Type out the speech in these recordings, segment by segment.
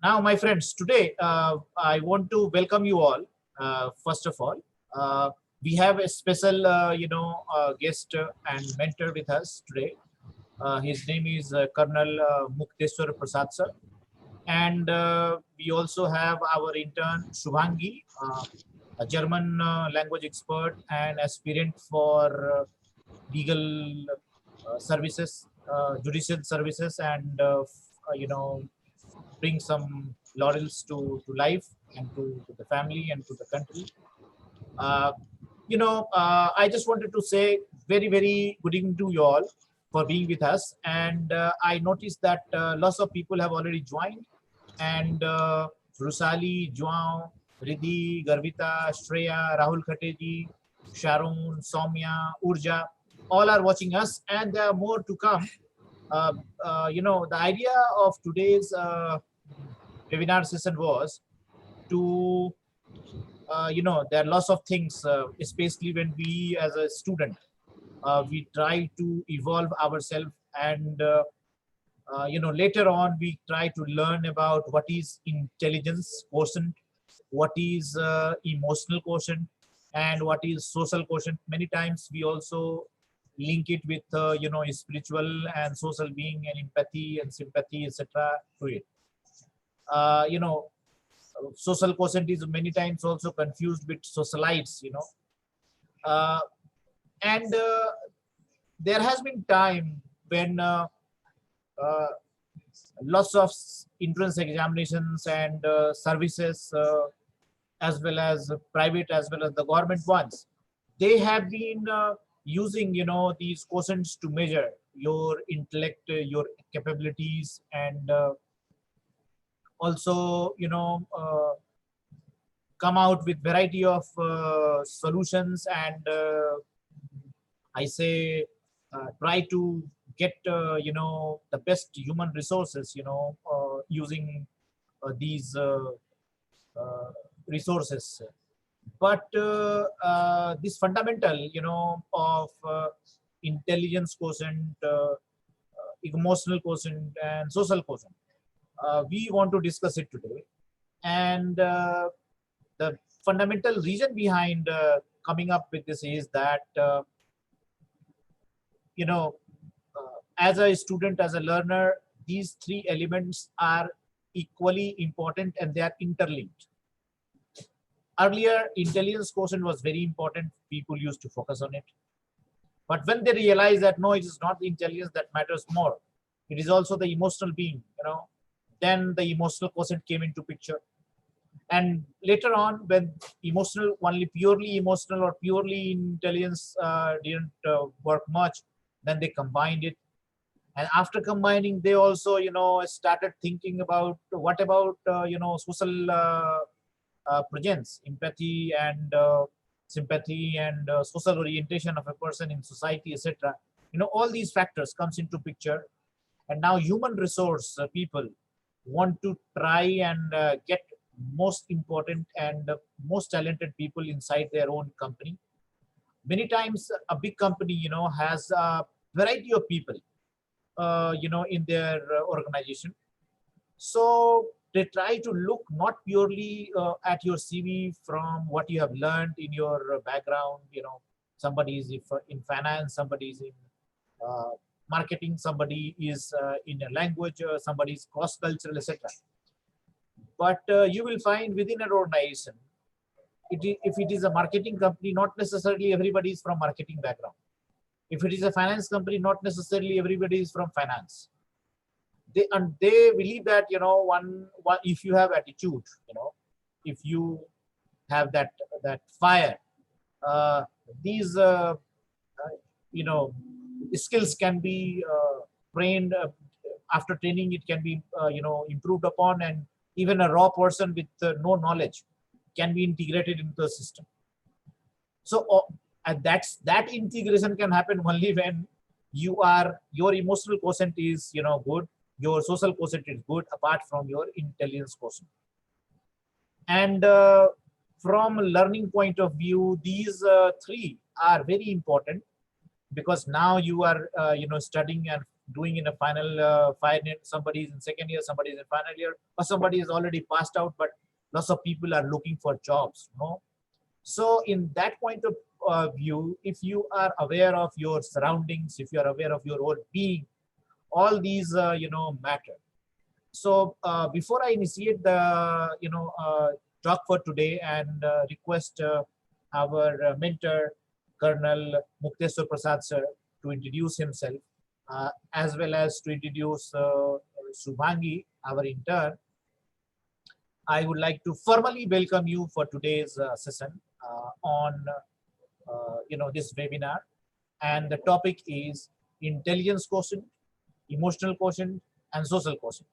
Now, my friends, today I want to welcome you all. First of all, uh, we have a special, guest and mentor with us today. His name is Colonel Mukteswar Prasad sir, and we also have our intern Shubhangi, a German language expert and aspirant for legal services, judicial services, and bring some laurels to life and to the family and to the country. Uh, I just wanted to say very, very good evening to you all for being with us. And I noticed that lots of people have already joined. And Rusali, Joao, Riddhi, Garvita, Shreya, Rahul Khateji, Sharon, Soumya, Urja, all are watching us, and there are more to come. Uh, the idea of today's webinar session was to there are lots of things, especially when we as a student we try to evolve ourselves, and later on we try to learn about what is intelligence quotient, what is emotional quotient, and what is social quotient. Many times we also link it with spiritual and social being and empathy and sympathy, etc. to it. Social quotient is many times also confused with socialites, uh, and there has been time when uh, lots of entrance examinations and services, as well as private as well as the government ones, they have been using these quotients to measure your intellect, your capabilities, and also come out with variety of solutions, and I say try to get the best human resources, using these uh, resources. But this fundamental of intelligence quotient, emotional quotient, and social quotient, we want to discuss it today. And the fundamental reason behind coming up with this is that you know as a student, as a learner, these three elements are equally important and they are interlinked. Earlier, intelligence quotient was very important, people used to focus on it. But when they realize that no, it is not the intelligence that matters more, it is also the emotional being, then the emotional quotient came into picture. And later on, when emotional, only purely emotional or purely intelligence didn't work much, then they combined it. And after combining, they also started thinking about what about social presence, empathy, and sympathy, and social orientation of a person in society, etc. All these factors comes into picture. And now human resource people want to try and get most important and most talented people inside their own company. Many times a big company has a variety of people in their organization. So they try to look not purely at your CV from what you have learned in your background. Somebody is in finance, somebody is in uh, marketing, somebody is in a language, somebody is cross-cultural, etc. But you will find within an organization, if it is a marketing company, not necessarily everybody is from marketing background. If it is a finance company, not necessarily everybody is from finance. They believe that one if you have attitude, if you have that fire, uh, these you know skills can be trained. After training, it can be improved upon, and even a raw person with no knowledge can be integrated into the system. So and that integration can happen only when your emotional quotient is good, your social quotient is good, apart from your intelligence quotient. And from a learning point of view, these three are very important, because now you are studying and doing in a somebody is in second year, somebody is in final year, or somebody is already passed out, but lots of people are looking for jobs, you know. So in that point of view, if you are aware of your surroundings, if you are aware of your own being, all these matter. So before I initiate the talk for today and request our mentor, Colonel Mukteswar Prasad sir, to introduce himself, as well as to introduce Subhangi, our intern, I would like to formally welcome you for today's session on this webinar, and the topic is intelligence quotient, emotional quotient, and social quotient.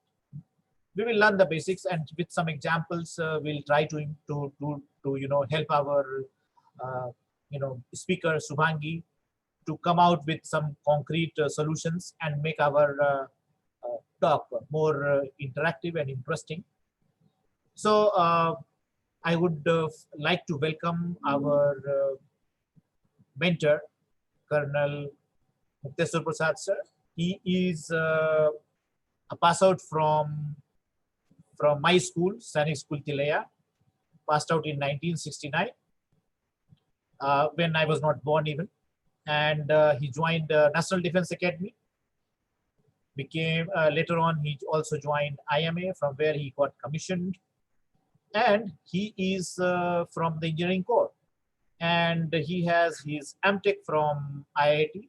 We will learn the basics, and with some examples, we'll try to help our speaker Subhangi to come out with some concrete solutions and make our talk more interactive and interesting. So I would like to welcome our mentor, Colonel Mukteswar Prasad sir. He is a pass out from my school, Sainik School Tilaya, passed out in 1969, when I was not born even. And he joined National Defense Academy. Later on, he also joined IMA, from where he got commissioned. And he is from the Engineering Corps. And he has his MTech from IIT.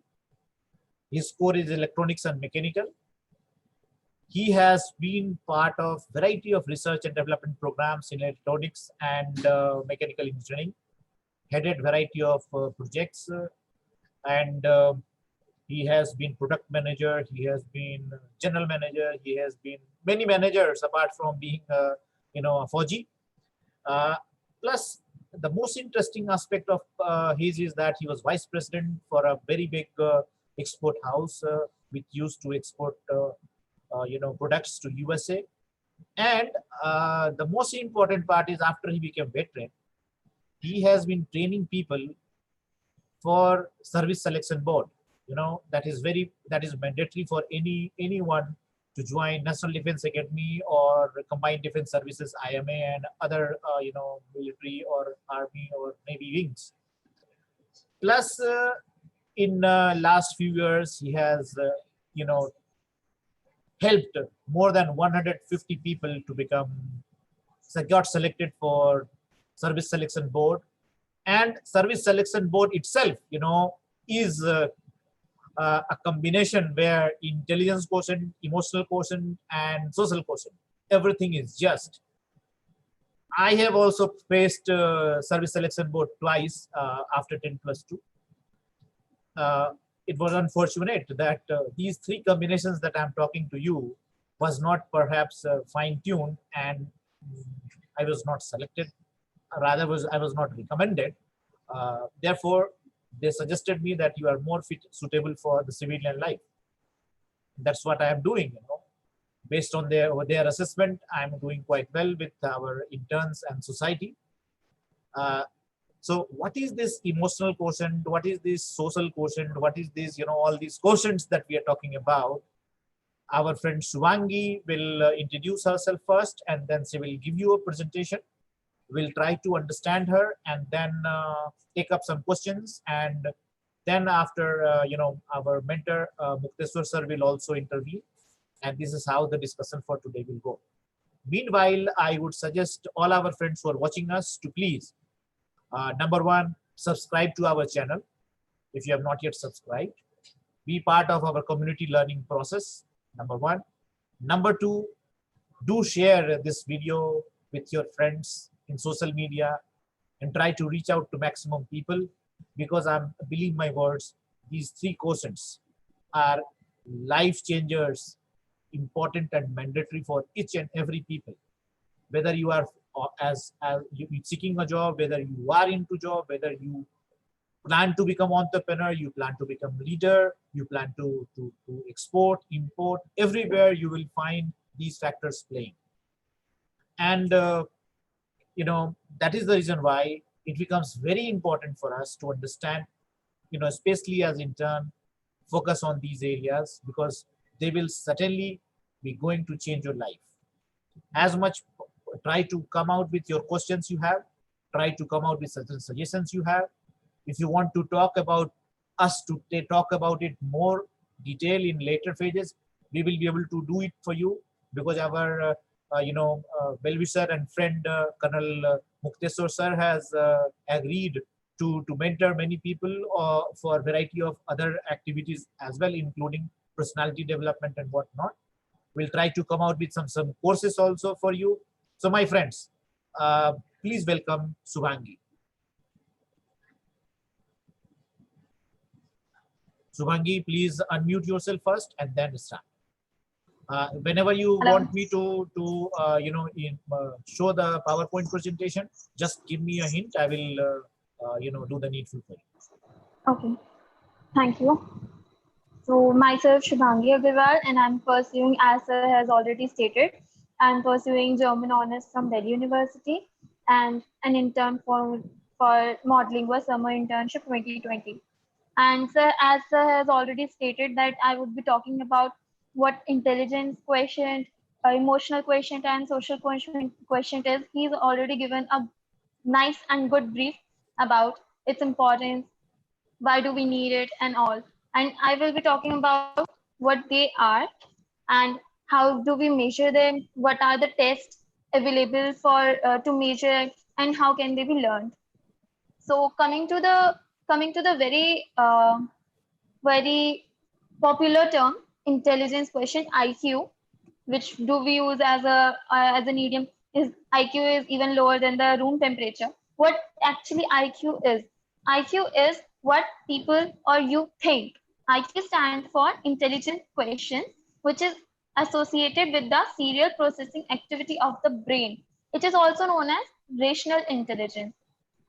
His core is electronics and mechanical. He has been part of variety of research and development programs in electronics and mechanical engineering, headed variety of projects, and he has been product manager, he has been general manager, he has been many managers apart from being a Fauji. Plus, the most interesting aspect of his is that he was vice president for a very big export house which used to export products to USA. And the most important part is, after he became veteran, he has been training people for service selection board. That is mandatory for anyone to join National Defense Academy or Combined Defense Services, IMA, and other military or army or navy wings. Plus, in last few years, he has helped more than 150 people to got selected for service selection board. And service selection board itself is a combination where intelligence quotient, emotional quotient, and social quotient, everything is just. I have also faced service selection board twice after 10+2. It was unfortunate that these three combinations that I'm talking to you was not perhaps fine-tuned, and I was not selected. Rather, I was not recommended. Therefore, they suggested me that you are more suitable for the civilian life. That's what I am doing. Based on their assessment, I'm doing quite well with our interns and society. So what is this emotional quotient? What is this social quotient? What is this, all these quotients that we are talking about? Our friend Subhangi will introduce herself first, and then she will give you a presentation. We'll try to understand her, and then take up some questions. And then after, our mentor, Mukteswar sir, will also intervene. And this is how the discussion for today will go. Meanwhile, I would suggest all our friends who are watching us to please, number one, subscribe to our channel if you have not yet subscribed. Be part of our community learning process, number one. Number two, do share this video with your friends in social media and try to reach out to maximum people, because believe my words, these three quotients are life changers, important and mandatory for each and every people. Whether you are as you seeking a job, whether you are into job, whether you plan to become entrepreneur, you plan to become leader, you plan to export, import, everywhere you will find these factors playing. And that is the reason why it becomes very important for us to understand, especially as intern, focus on these areas, because they will certainly be going to change your life. As much try to come out with your questions you have, try to come out with certain suggestions you have. If you want to talk about us to talk about it more detail in later phases, we will be able to do it for you, because our well-wisher and friend Colonel Mukteswar sir has agreed to mentor many people for a variety of other activities as well, including personality development and whatnot. We'll try to come out with some courses also for you. So my friends, please welcome Subhangi. Subhangi, please unmute yourself first and then start. Whenever you Hello. want me to show the PowerPoint presentation, just give me a hint. I will do the needful for you. Okay, thank you. So myself Shubhangi Agarwal, and I'm pursuing, as sir has already stated, I'm pursuing German honors from Delhi University and an intern for modeling was summer internship 2020. And sir, as sir has already stated that I would be talking about what intelligence quotient, emotional quotient, and social quotient is. He's already given a nice and good brief about its importance, why do we need it, and all. And I will be talking about what they are and how do we measure them, what are the tests available for to measure, and how can they be learned. So coming to the very popular term, intelligence quotient, IQ, which do we use as an idiom, is IQ is even lower than the room temperature. What actually IQ is? IQ is what people or you think. IQ stands for intelligent quotient, which is associated with the serial processing activity of the brain. It is also known as rational intelligence.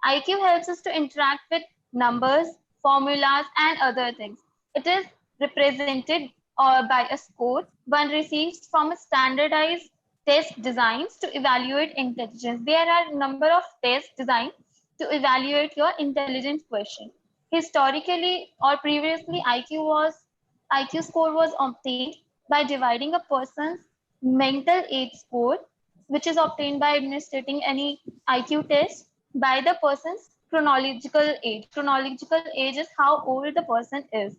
IQ helps us to interact with numbers, formulas, and other things. It is represented by a score one receives from a standardized test designs to evaluate intelligence. There are a number of tests designed to evaluate your intelligence quotient. Historically or previously, IQ score was obtained by dividing a person's mental age score, which is obtained by administering any IQ test, by the person's chronological age. Chronological age is how old the person is.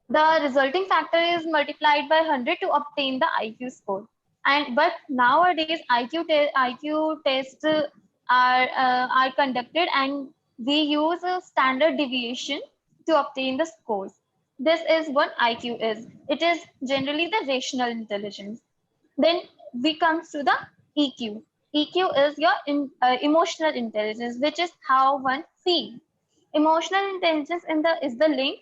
The resulting factor is multiplied by 100 to obtain the IQ score. But nowadays IQ tests are conducted, and we use a standard deviation to obtain the scores. This is what IQ is. It is generally the rational intelligence. Then we come to the EQ. EQ is your emotional intelligence, which is how one feels. Emotional intelligence is the link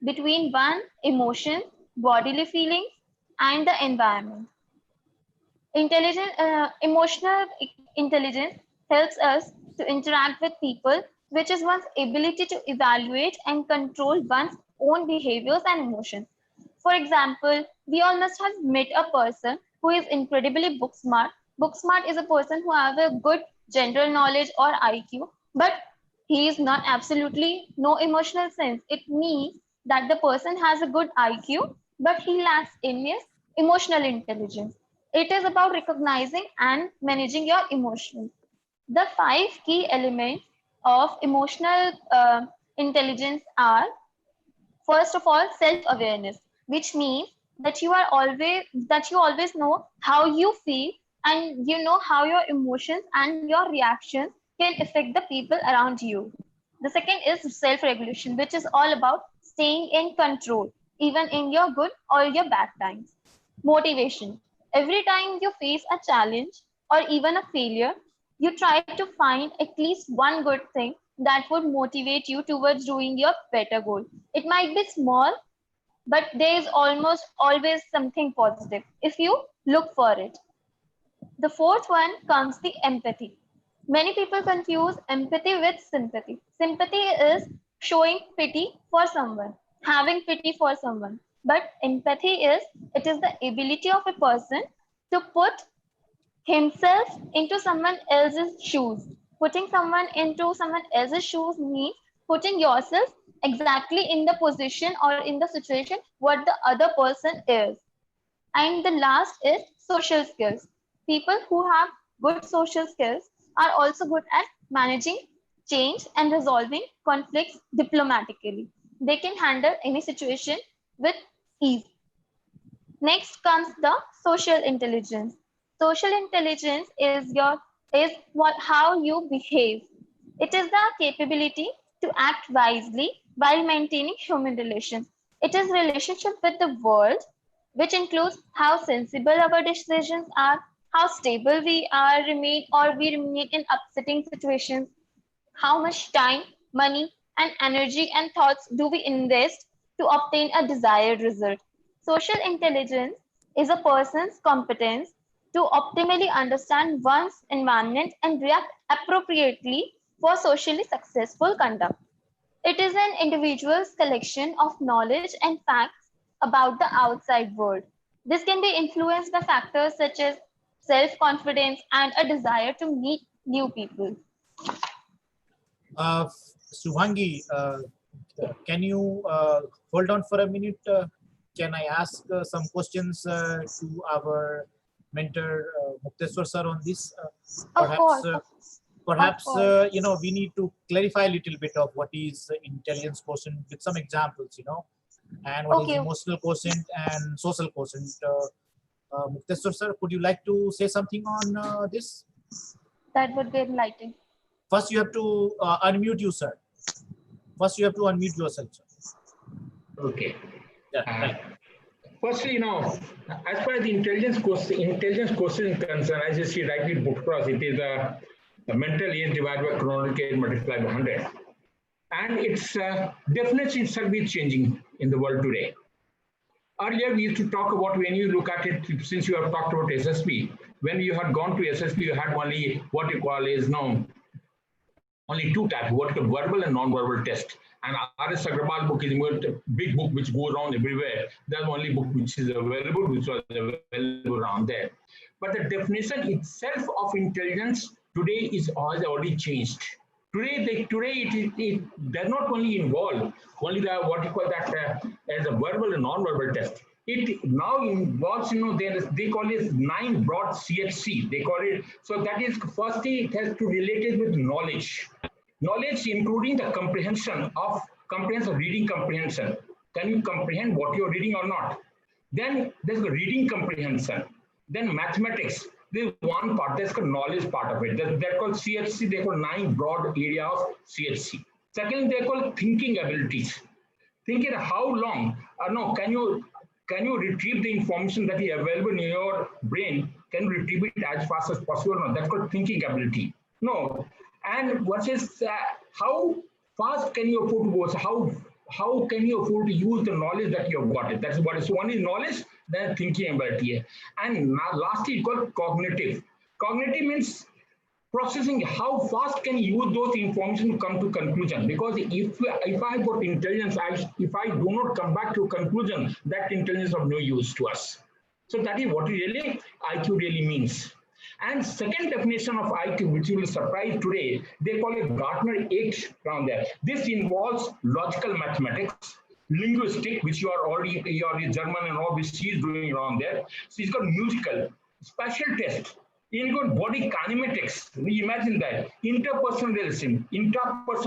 between one emotion, bodily feelings, and the environment. Emotional intelligence helps us to interact with people, which is one's ability to evaluate and control one's own behaviors and emotions. For example, we all must have met a person who is incredibly book smart. Book smart is a person who has a good general knowledge or IQ, but he is not absolutely no emotional sense. It means that the person has a good IQ, but he lacks in his emotional intelligence. It is about recognizing and managing your emotions. The 5 key elements of emotional intelligence are, first of all, self-awareness, which means that you always know how you feel, and you know how your emotions and your reactions can affect the people around you. The second is self-regulation, which is all about staying in control, even in your good or your bad times. Motivation. Every time you face a challenge or even a failure, you try to find at least one good thing that would motivate you towards doing your better goal. It might be small, but there is almost always something positive if you look for it. The fourth one comes the empathy. Many people confuse empathy with sympathy. Sympathy is showing pity for someone, having pity for someone. But empathy it is the ability of a person to put himself into someone else's shoes. Putting someone into someone else's shoes means putting yourself exactly in the position or in the situation what the other person is. And the last is social skills. People who have good social skills are also good at managing change and resolving conflicts diplomatically. They can handle any situation with ease. Next comes the social intelligence. Social intelligence is what how you behave. It is the capability to act wisely while maintaining human relations. It is relationship with the world, which includes how sensible our decisions are, how stable we remain in upsetting situations, how much time, money, and energy and thoughts do we invest to obtain a desired result. Social intelligence is a person's competence to optimally understand one's environment and react appropriately for socially successful conduct. It is an individual's collection of knowledge and facts about the outside world. This can be influenced by factors such as self-confidence and a desire to meet new people. Uh, Subhangi, can you hold on for a minute? Can I ask some questions to our mentor Mukteswar sir on this? Of Perhaps, course, you know, we need to clarify a little bit of what is intelligence quotient with some examples, you know, and what is Okay, emotional quotient and social quotient. Mukteswar sir, could you like to say something on this? that would be enlightening. First, you have to unmute you, sir. First, you have to unmute yourself, sir. Okay. Yeah, Uh, right. Firstly, as far as the intelligence question is concerned, as you see rightly put across, it is the mental age divided by chronological age multiplied by 100. And its definition itself is changing in the world today. Earlier, we used to talk about, when you look at it, since you have talked about SSP, when you had gone to SSP, you had only what you call is only two types, what the verbal and non-verbal test. And R.S. Agrawal book is a big book which goes around everywhere. That's the only book which is available, which was available around there. But the definition itself of intelligence today has already changed. Today it does not only involve only the what you call that as a verbal and non-verbal test. It now involves, they call it 9 broad CHC. They call it, so that is, firstly, it has to relate it with knowledge. Knowledge including the comprehension of reading comprehension. Can you comprehend what you're reading or not? Then there's the reading comprehension. Then mathematics. There's one part, that's the knowledge part of it. They're called CHC, they call 9 broad area of CHC. Second, they call thinking abilities. Thinking how long, can you retrieve the information that is available in your brain? Can you retrieve it as fast as possible? No, that's called thinking ability. No. And what is how fast can you afford to go? So how can you afford to use the knowledge that you have got it? That's what is. So one is knowledge, then thinking ability. And now lastly, it's called cognitive. Cognitive means processing. How fast can you use those information to come to conclusion? Because if I got intelligence, if I do not come back to a conclusion, that intelligence is of no use to us. So that is what really IQ really means. And second definition of IQ, which you will surprise today, they call it Gartner 8 around there. This involves logical mathematics, linguistic, which you are already German and all, which she is doing around there. So it's got musical, spatial test. You got body kinematics. We imagine that interpersonal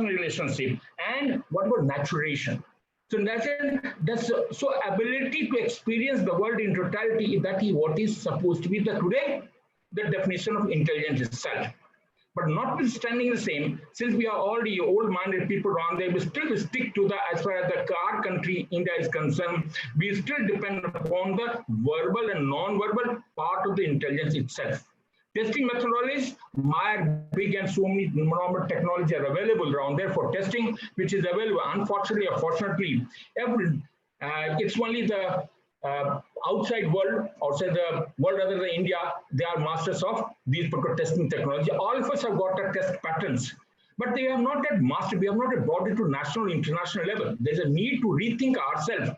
relationship, and what about maturation? So that's so ability to experience the world in totality. That is what is supposed to be today the definition of intelligence itself. But notwithstanding the same, since we are already old-minded people around there, we still stick to as far as our country, India, is concerned, we still depend upon the verbal and non-verbal part of the intelligence itself. Testing methodologies, Myers-Briggs and so many normal technology are available around there for testing, which is available. Unfortunately or fortunately, it's only the outside world other than India, they are masters of these particular testing technology. All of us have got the test patterns, but they have not yet mastered. We have not yet brought it to national, international level. There's a need to rethink ourselves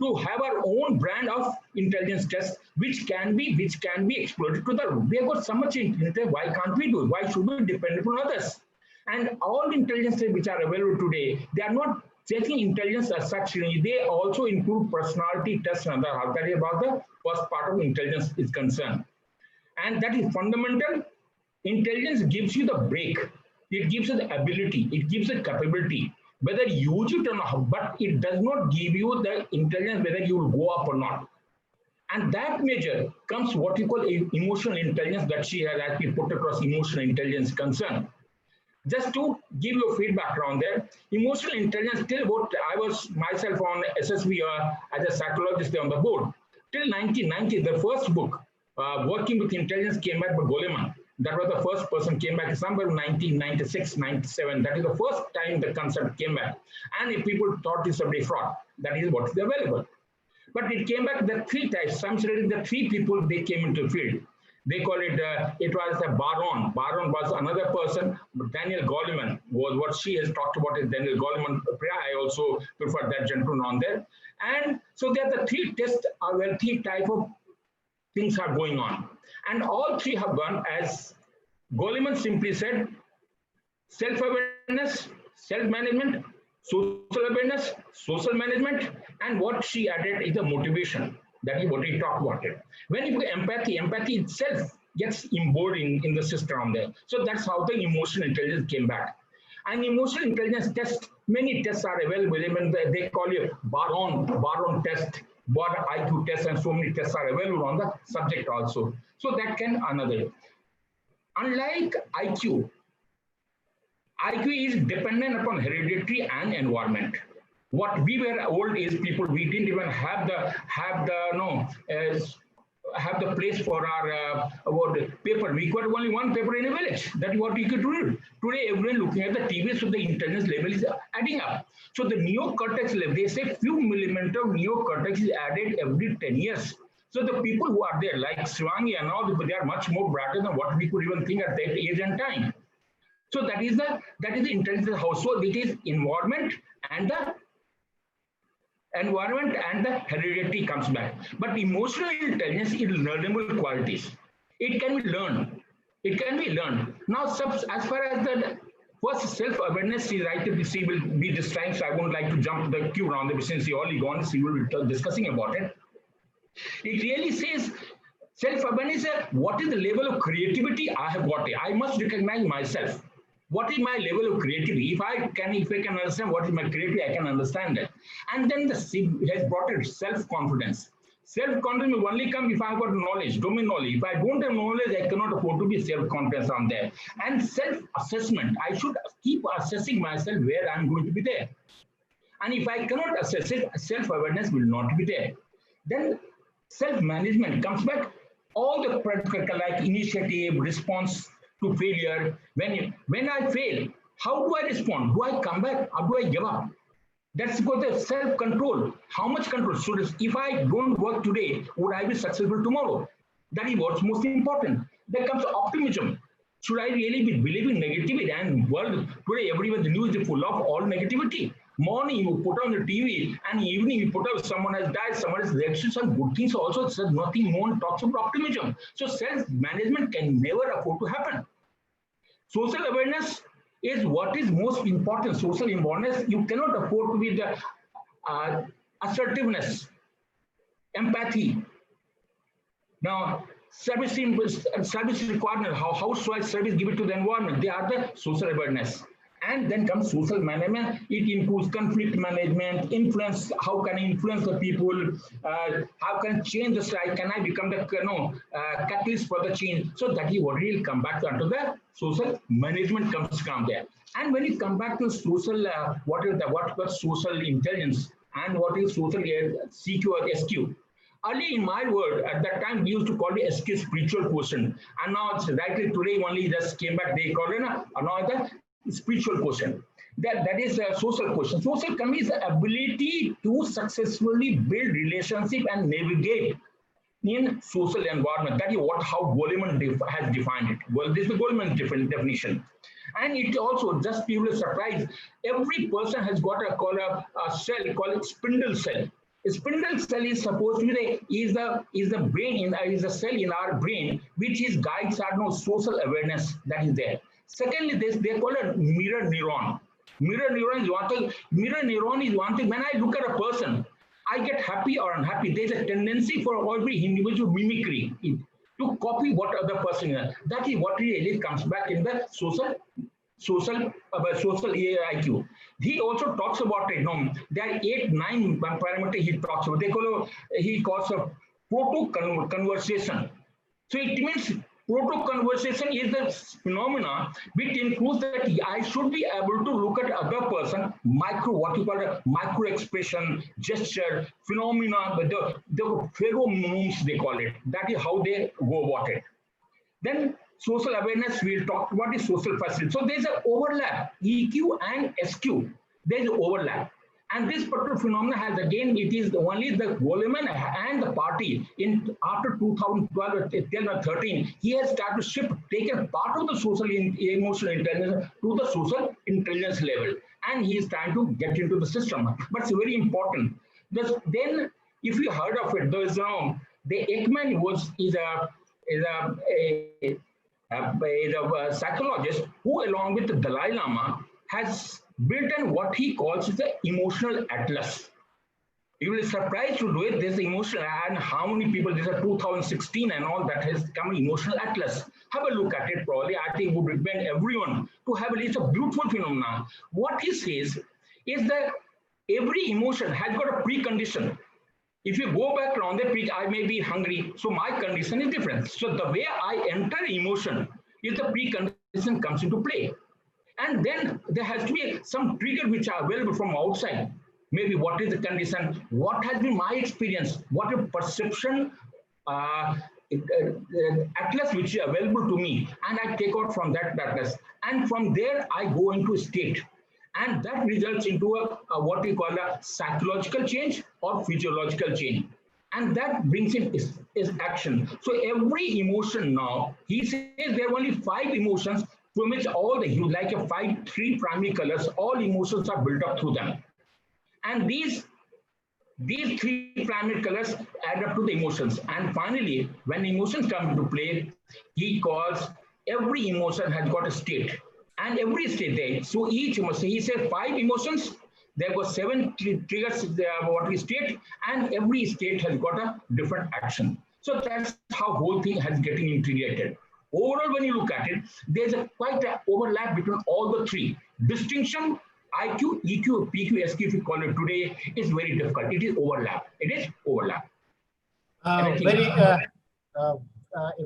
to have our own brand of intelligence tests, which can be exploited to the. We have got so much intelligence. Why can't we do it? Why should we depend upon others? And all intelligence which are available today, they are not checking intelligence as such, they also include personality tests and other. That is about the first part of intelligence is concerned. And that is fundamental. Intelligence gives you the break. It gives you the ability. It gives the capability. Whether you use it or not, but it does not give you the intelligence whether you will go up or not. And that measure comes what you call emotional intelligence that she has actually put across emotional intelligence concern. Just to give you feedback around there, emotional intelligence, till what I was myself on SSB as a psychologist on the board, till 1990, the first book, Working with Intelligence, came back by Goleman. That was the first person came back somewhere in 1996, 97. That is the first time the concept came back. And if people thought it's a fraud, that is what is available. But it came back the three types. Some said the three people they came into the field. They call it, it was a Baron. Baron was another person. Daniel Goleman was what she has talked about is Daniel Goleman. I also prefer that gentleman on there. And so there are the three tests, well, three type of things are going on. And all three have gone as Goleman simply said, self-awareness, self-management, social awareness, social management, and what she added is the motivation. That is what we talked about it. When you put empathy, empathy itself gets embodied in the system there. So that's how the emotional intelligence came back. And emotional intelligence test, many tests are available. Even they call it Baron test, Bar IQ test, and so many tests are available on the subject also. So that can another. Unlike IQ is dependent upon hereditary and environment. What we were old age people, we didn't even have the place for our paper. We got only one paper in a village. That is what we could read. Today, everyone looking at the TV, so the intelligence level is adding up. So the neocortex level, they say few millimeter of neocortex is added every 10 years. So the people who are there, like Shivangi and all, they are much more brighter than what we could even think at that age and time. So that is the intelligence of the household. It is environment and the heredity comes back. But emotional intelligence is learnable qualities. It can be learned. It can be learned. Now, as far as the first self-awareness is right, she will be this time, so I won't like to jump the queue around there since she already gone, she will be discussing about it. It really says self-awareness, what is the level of creativity I have got here? I must recognize myself. What is my level of creativity? If I can understand what is my creativity, I can understand it. And then she has brought it self-confidence. Self-confidence will only come if I have got knowledge, domain knowledge. If I don't have knowledge, I cannot afford to be self-confidence on there. And self-assessment, I should keep assessing myself where I'm going to be there. And if I cannot assess it, self-awareness will not be there. Then self-management comes back. All the practical like initiative, response to failure. When I fail, how do I respond? Do I come back or do I give up? That's because the self-control. How much control? So if I don't work today, would I be successful tomorrow? That is what's most important. There comes optimism. Should I really be believing negativity? And world today, everywhere the news is full of all negativity. Morning you put on the TV, and evening you put out someone has died, someone has reacted some good things also. Says nothing. No one talks about optimism. So self-management can never afford to happen. Social awareness is what is most important. Social awareness, you cannot afford to be the assertiveness, empathy. Now, service requirement, how should I service give it to the environment? They are the social awareness. And then comes social management. It includes conflict management, influence, how can I influence the people, how can I change the style, can I become the catalyst for the change? So that is what will come back to the social management comes from there. And when you come back to social, what was social intelligence and what is social CQ or SQ? Early in my world, at that time, we used to call it SQ spiritual quotient. And now it's rightly today only just came back, they call it now the spiritual quotient. That is a social quotient. Social is the ability to successfully build relationship and navigate in social environment. That is how Goleman has defined it. Well, this is the Goleman definition. And it also, just people are surprised, every person has got a cell called spindle cell. A spindle cell is supposed to be is the brain is a cell in our brain which is guides our social awareness that is there. Secondly, they call it mirror neuron. Mirror neuron is one thing. Mirror neuron is one thing. When I look at a person, I get happy or unhappy. There's a tendency for every individual mimicry to copy what other person is. That is what really comes back in the social IQ. He also talks about it. No, there are 8-9 parameters he talks about. He calls a proto conversation. So it means proto conversation is the phenomena which includes that I should be able to look at other person, what you call a micro expression, gesture, phenomena, the pheromones they call it. That is how they go about it. Then social awareness, we'll talk about the social facility. So there's an overlap, EQ and SQ. There's an overlap. And this particular phenomenon has, again, it is only the Goleman and the party in after 2012 or 13, he has started to taken part of the social emotional intelligence to the social intelligence level. And he is trying to get into the system. But it's very important. Then, if you heard of it, there's the Ekman is a psychologist who, along with the Dalai Lama, has built in what he calls the emotional atlas. You will be surprised to do it. There's emotional, and how many people, this is 2016 and all that has come emotional atlas. Have a look at it probably. I think would recommend everyone to have it. It's a beautiful phenomenon. What he says is that every emotion has got a precondition. If you go back around the I may be hungry, so my condition is different. So the way I enter emotion is the precondition comes into play. And then there has to be some trigger which are available from outside. Maybe what is the condition? What has been my experience? What a perception atlas which is available to me. And I take out from that atlas. And from there, I go into a state. And that results into what we call a psychological change or physiological change. And that brings in is action. So every emotion now, he says there are only 5 emotions from which all the hues, like a 3 primary colors, all emotions are built up through them. And these 3 primary colors add up to the emotions. And finally, when emotions come into play, he calls every emotion has got a state. And every state there. So each emotion, he said 5 emotions, there were 7 triggers, what we state, and every state has got a different action. So that's how whole thing has getting integrated. Overall, when you look at it, there's quite an overlap between all the 3. Distinction, IQ, EQ, PQ, SQ, if you call it today, is very difficult. It is overlap. It is overlap.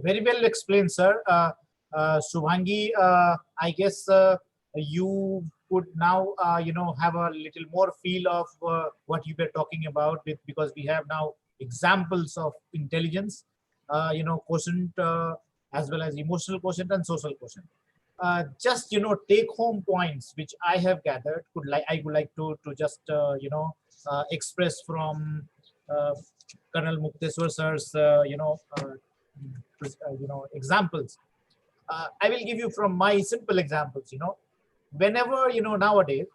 Very well explained, sir. Subhangi, I guess you could now, have a little more feel of what you were talking about because we have now examples of intelligence, quotient, as well as emotional quotient and social quotient. Just take home points which I have gathered. I would like to just express from Colonel Mukteswar sir's examples. I will give you from my simple examples. Whenever nowadays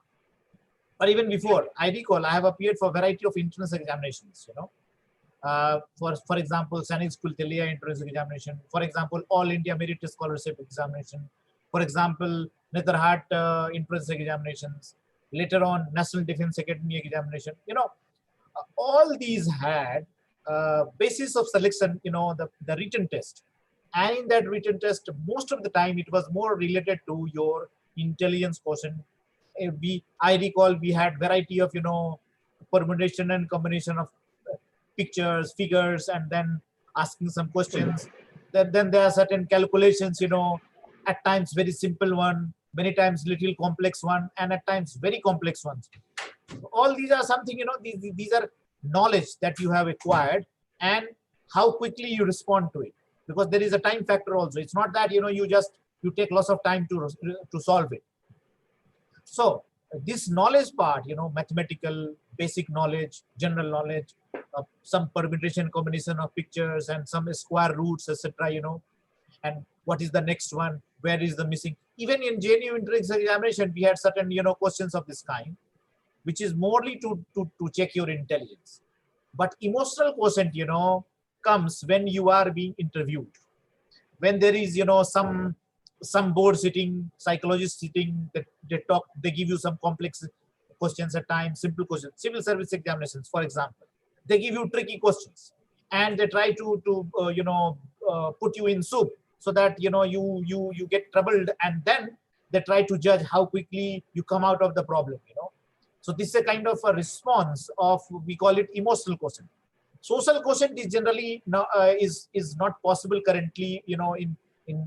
or even before, I recall I have appeared for a variety of entrance examinations. For example, Sainik School Telia entrance examination. For example, All India Merit Scholarship examination. For example, Netherhat entrance examinations. Later on, National Defense Academy examination. All these had basis of selection. The written test, and in that written test, most of the time it was more related to your intelligence quotient. I recall we had variety of permutation and combination of pictures, figures, and then asking some questions. Then there are certain calculations, at times very simple one, many times little complex one, and at times very complex ones. All these are something, these are knowledge that you have acquired and how quickly you respond to it. Because there is a time factor also. It's not that, you take lots of time to solve it. So this knowledge part, mathematical, basic knowledge, general knowledge, some permutation combination of pictures and some square roots, etc. And what is the next one? Where is the missing? Even in JNU entrance examination, we had certain, questions of this kind, which is morely to check your intelligence. But emotional quotient, comes when you are being interviewed. When there is, some some board sitting, psychologists sitting, that they talk, they give you some complex questions at times, simple questions. Civil service examinations, for example, they give you tricky questions, and they try to put you in soup, so that you get troubled, and then they try to judge how quickly you come out of the problem. So this is a kind of a response of, we call it emotional quotient. Social quotient is generally is not possible currently, in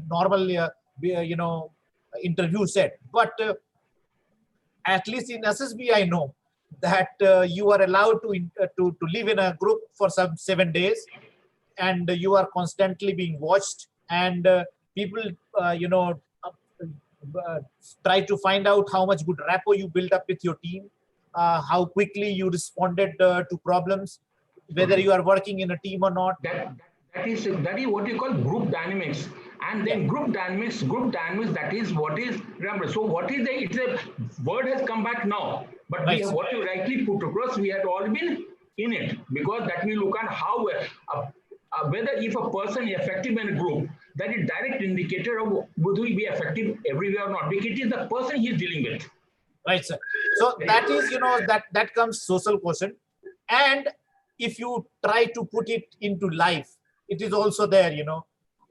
normal interview set, but at least in SSB I know that you are allowed to live in a group for some 7 days, and you are constantly being watched, and people try to find out how much good rapport you build up with your team, how quickly you responded to problems, whether you are working in a team or not. That is what you call group dynamics. And then group dynamics, that is what is, remember, so what is it's a word has come back now, but Right. what you rightly put across, we had all been in it, because that we look at how, whether if a person is effective in a group, that is direct indicator of whether he be effective everywhere or not, because it is the person he is dealing with. Right, sir. So that is, that comes social quotient. And if you try to put it into life, it is also there,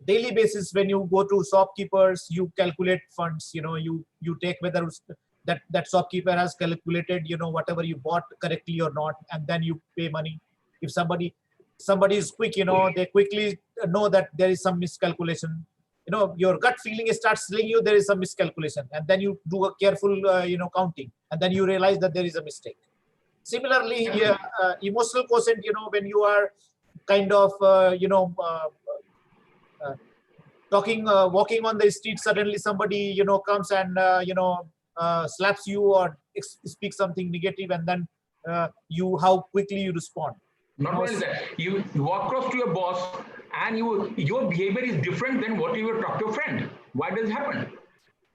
daily basis. When you go to shopkeepers, you calculate funds, you take whether that shopkeeper has calculated, whatever you bought correctly or not, and then you pay money. If somebody is quick, they quickly know that there is some miscalculation. Your gut feeling starts telling you there is some miscalculation, and then you do a careful, counting, and then you realize that there is a mistake. Similarly, emotional quotient, when you are kind of, walking on the street, suddenly somebody, comes and, slaps you or speaks something negative, and then how quickly you respond. Not only that, you walk across to your boss, and your behavior is different than what you would talk to a friend. Why does it happen?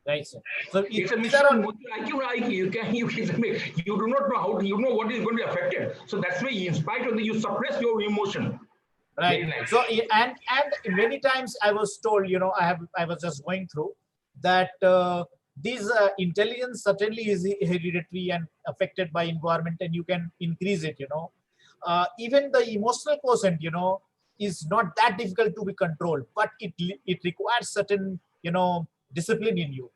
Right, sir. So It's a these are all, you do not know how, you know what is going to be affected. So that's why, in spite of you suppress your emotion. right. Very nice. So and many times I was told, I was just going through that these intelligence certainly is hereditary and affected by environment, and you can increase it. Even the emotional quotient, is not that difficult to be controlled, but it requires certain, discipline in you.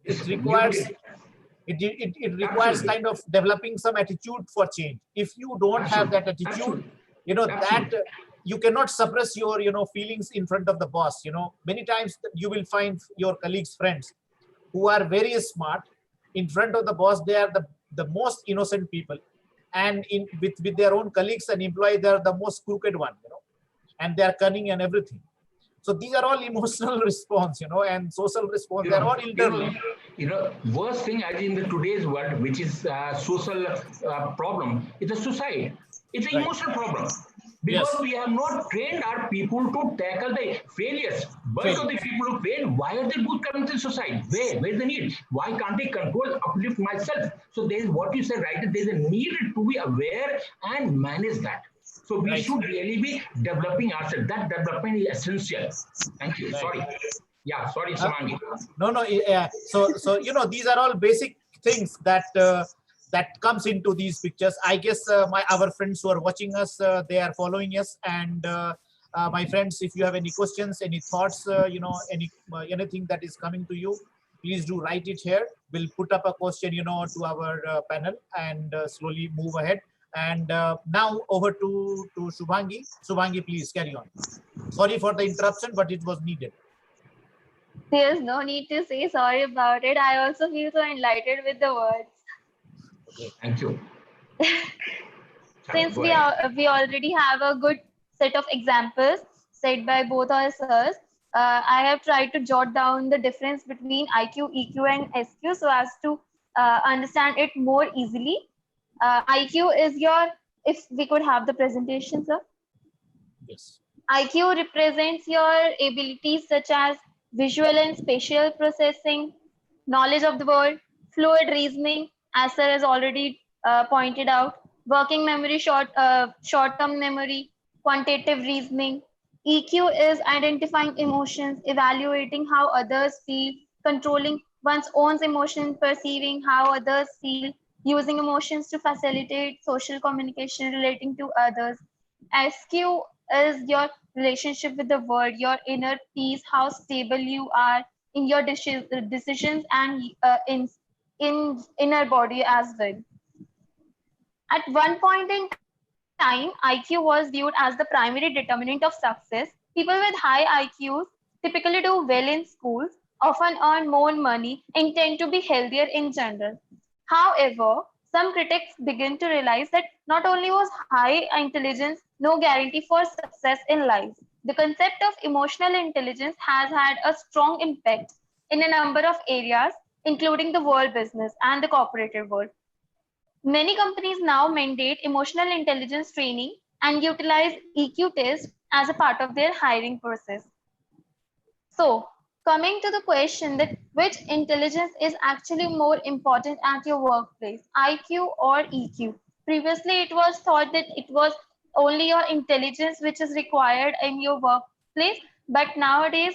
It requires it requires Absolutely. kind of developing some attitude for change. If you don't have that attitude, that Absolutely. you cannot suppress your feelings in front of the boss. Many times you will find your colleagues, friends who are very smart. In front of the boss, they are the most innocent people, and with their own colleagues and employees, they are the most crooked one. And they are cunning and everything. So these are all emotional response, and social response. They are all internal. Worst thing as in the today's world, which is social problem, is a suicide. It's an Right. emotional problem. Because Yes. we have not trained our people to tackle the failures. Bulk of the people who fail, why are they both coming to suicide? Where's the need? Why can't I control, uplift myself? So there is what you said, right? There's a need to be aware and manage that. So we Right. should really be developing ourselves. That development is essential. Thank you. Right. Sorry. Yeah, sorry, Samangi. No. Yeah. So these are all basic things that that comes into these pictures. I guess our friends who are watching us, they are following us, and my friends, if you have any questions, any thoughts, anything that is coming to you, please do write it here. We'll put up a question, to our panel, and slowly move ahead. And now over to Shubhangi. Shubhangi, please carry on. Sorry for the interruption, but it was needed. There's no need to say sorry about it. I also feel so enlightened with the words. Thank you. Since Go we ahead. we already have a good set of examples said by both our sirs, I have tried to jot down the difference between IQ, EQ, and SQ so as to understand it more easily. IQ is if we could have the presentation, sir. Yes. IQ represents your abilities such as visual and spatial processing, knowledge of the world, fluid reasoning, as sir has already pointed out, working memory, short-term memory, quantitative reasoning, EQ is identifying emotions, evaluating how others feel, controlling one's own emotions, perceiving how others feel, using emotions to facilitate social communication, relating to others. SQ is your relationship with the world, your inner peace, how stable you are in your decisions and in inner body as well. At one point in time, IQ was viewed as the primary determinant of success. People with high IQs typically do well in schools, often earn more money, and tend to be healthier in general. However, some critics begin to realize that not only was high intelligence no guarantee for success in life, the concept of emotional intelligence has had a strong impact in a number of areas, including the world business and the corporate world. Many companies now mandate emotional intelligence training and utilize EQ tests as a part of their hiring process. So, coming to the question that which intelligence is actually more important at your workplace, IQ or EQ? Previously, it was thought that it was only your intelligence which is required in your workplace, but nowadays,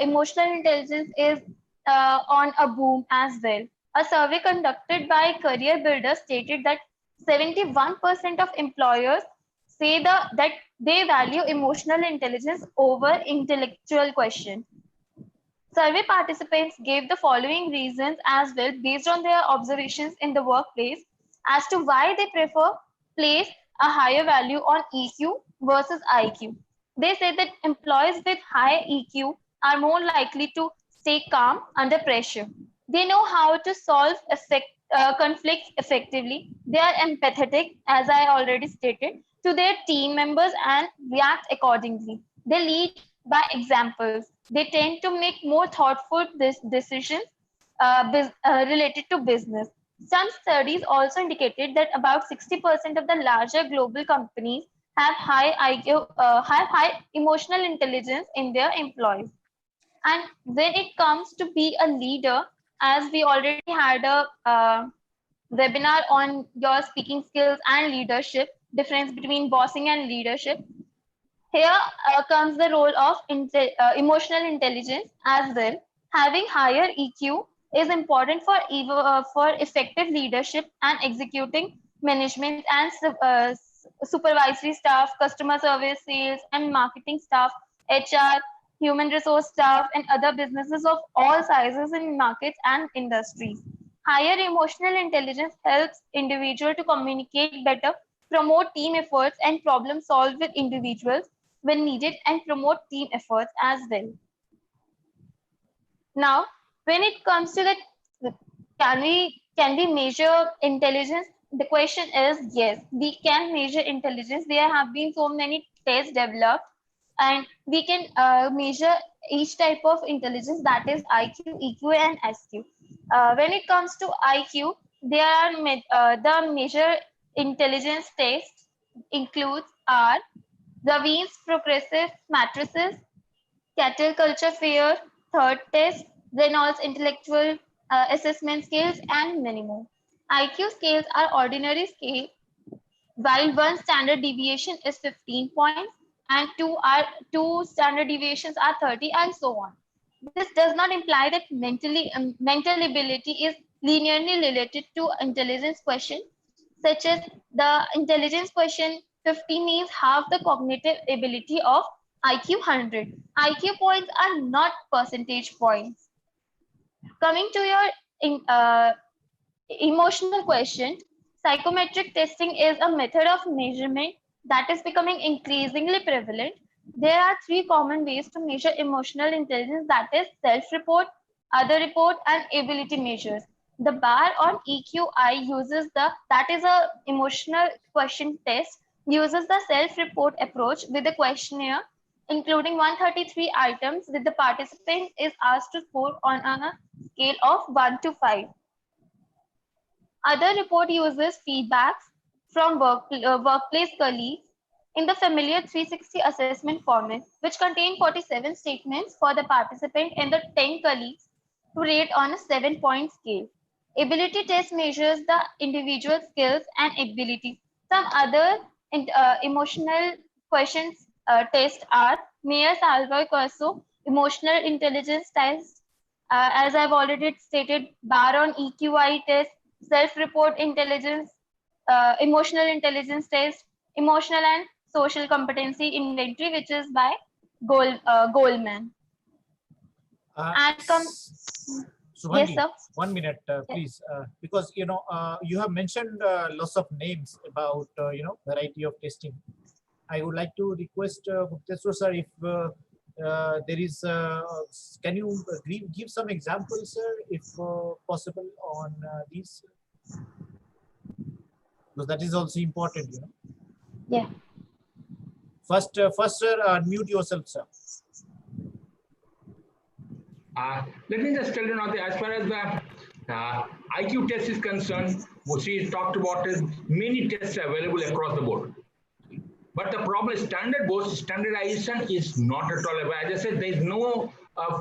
emotional intelligence is on a boom as well. A survey conducted by Career Builder stated that 71% of employers say that they value emotional intelligence over intellectual question. Survey participants gave the following reasons as well based on their observations in the workplace as to why they prefer place a higher value on EQ versus IQ. They say that employees with high EQ are more likely to stay calm under pressure. They know how to solve conflicts effectively. They are empathetic, as I already stated, to their team members and react accordingly. They lead by examples. They tend to make more thoughtful decisions related to business. Some studies also indicated that about 60% of the larger global companies have high IQ, have high emotional intelligence in their employees. And when it comes to be a leader, as we already had a webinar on your speaking skills and leadership, difference between bossing and leadership. Here comes the role of emotional intelligence as well. Having higher EQ is important for effective leadership and executing management and supervisory staff, customer service, sales, and marketing staff, HR, human resource staff, and other businesses of all sizes in markets and industries. Higher emotional intelligence helps individual to communicate better, promote team efforts, and problem solve with individuals when needed, and promote team efforts as well. Now, when it comes to the can we measure intelligence? The question is yes, we can measure intelligence. There have been so many tests developed, and we can measure each type of intelligence, that is IQ, EQ, and SQ. When it comes to IQ, there are the measure intelligence tests includes are the Wien's progressive matrices, cattle culture fair, third test, Reynolds intellectual assessment scales, and many more. IQ scales are ordinary scale, while one standard deviation is 15 points and two standard deviations are 30, and so on. This does not imply that mental ability is linearly related to intelligence question, such as the intelligence question 50 means half the cognitive ability of IQ 100. IQ points are not percentage points. Coming to your emotional question, psychometric testing is a method of measurement that is becoming increasingly prevalent. There are three common ways to measure emotional intelligence, that is self-report, other report, and ability measures. The bar on EQI uses that is a emotional question test, uses the self-report approach with a questionnaire including 133 items with the participant is asked to score on a scale of 1 to 5. Other report uses feedbacks from workplace colleagues in the familiar 360 assessment format, which contain 47 statements for the participant and the 10 colleagues to rate on a 7-point scale. Ability test measures the individual skills and ability. Some other emotional questions tests are Myers-Alloy-Corso emotional intelligence test. As I've already stated, Baron EQI test, self-report intelligence, emotional intelligence test, emotional and social competency inventory, which is by Goldman. And come, Subhangi, yes, sir. 1 minute, please, because you have mentioned lots of names about variety of testing. I would like to request Gupteswar sir, if there is, can you give some examples, sir, if possible, on these? Because that is also important, Yeah. First, sir, unmute yourself, sir. Let me just tell you now, as far as the IQ test is concerned, what she talked about is many tests are available across the board. But the problem is standardization is not at all available. As I said, there is no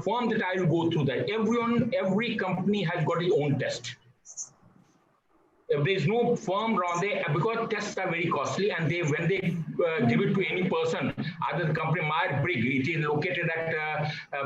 form that I will go through that. Every company has got its own test. If there is no firm around there, because tests are very costly, and when they give it to any person, either the company Myers-Briggs, it is located at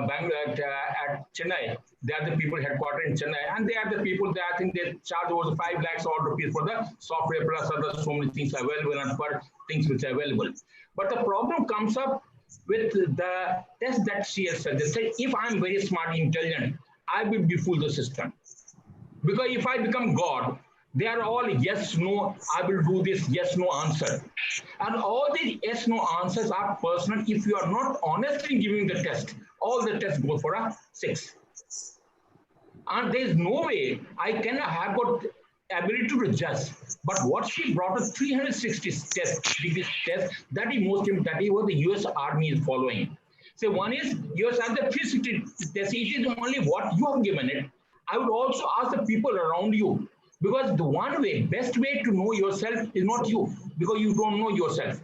Bangalore, at Chennai. They are the people headquartered in Chennai, and they are the people that I think they charge over 5 lakhs odd rupees for the software plus other so many things available and for things which are available. But the problem comes up with the test that she has suggested. If I'm very smart, intelligent, I will befool the system. Because if I become God, they are all yes, no, I will do this, yes, no answer. And all these yes, no answers are personal. If you are not honest in giving the test, all the tests go for a 6. And there is no way I can have got ability to judge. But what she brought us 360 degree test, that is most important, that is what the US Army is following. So one is US has the 360 test, it is only what you have given it. I would also ask the people around you. Because the best way to know yourself is not you, because you don't know yourself.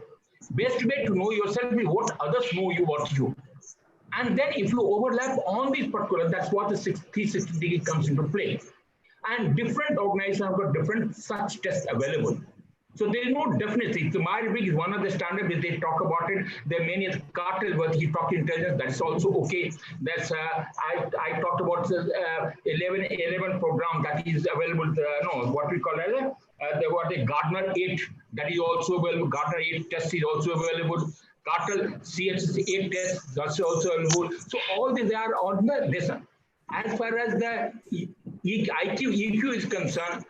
Best way to know yourself is what others know you about you. And then if you overlap on these particular, that's what the 360 degree comes into play. And different organizations have got different such tests available. So there is no definitely. So Myers-Briggs is one of the standards that they talk about it. There are many Cartel, but he talked intelligence. That's also okay. That's I talked about 11 program that is available. What we call as the Gardner 8 that is also available. Gardner 8 test is also available. Cartel CH8 test that's also available. So all these are on the lesson. As far as the EQ is concerned,